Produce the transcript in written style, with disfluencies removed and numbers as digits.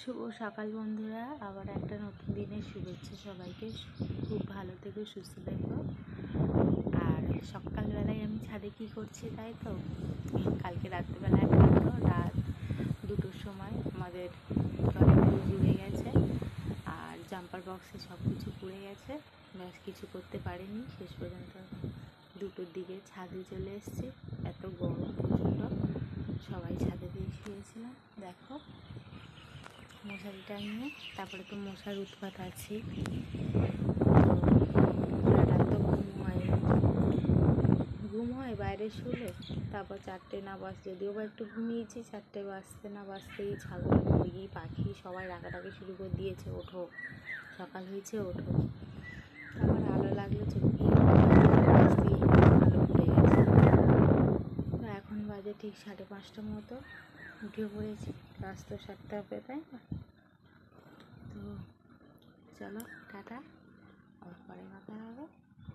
শুভ সকাল বন্ধুরা, আবার একটা নতুন দিনের শুভেচ্ছা সবাইকে। খুব ভালো থেকো, সুস্থ থেকো। আর সকালবেলায় আমি ছাদে কী করছি তাই তো, কালকে রাত্রিবেলায় রাত 2টোর সময় আমাদের ঘরে ফিউজ উড়ে গেছে আর জাম্পার বক্সে সব কিছু পুড়ে গেছে। ব্যাস কিছু করতে পারিনি, শেষ পর্যন্ত 2টোর দিকে ছাদে চলে এসেছি। এত গরম প্রচণ্ড, সবাই ছাদে দিয়ে শুয়েছিলাম। দেখো মশারিটা নিয়ে, তারপরে তো মশার উৎপাত আছে। রাত তো ঘুম হয় বাইরে শুলে, তারপর 4টে না বাজতে, যদিও বা একটু ঘুমিয়েছি, 4টে বাজতে না বাজতেই ছাগল, মুরগি, পাখি সবাই ডাকাডাকি শুরু করে দিয়েছে, ওঠো সকাল হয়েছে, ওঠো। আমার আলো লাগলো চোখে, আলো ফুটে গেছে। তো এখন বাজে ঠিক 5:30টার মতো, উঠে পড়েছি। কাজ তো সারতে হবে, তাই না? তো চলো টাটা, আবার পরে কথা হবে।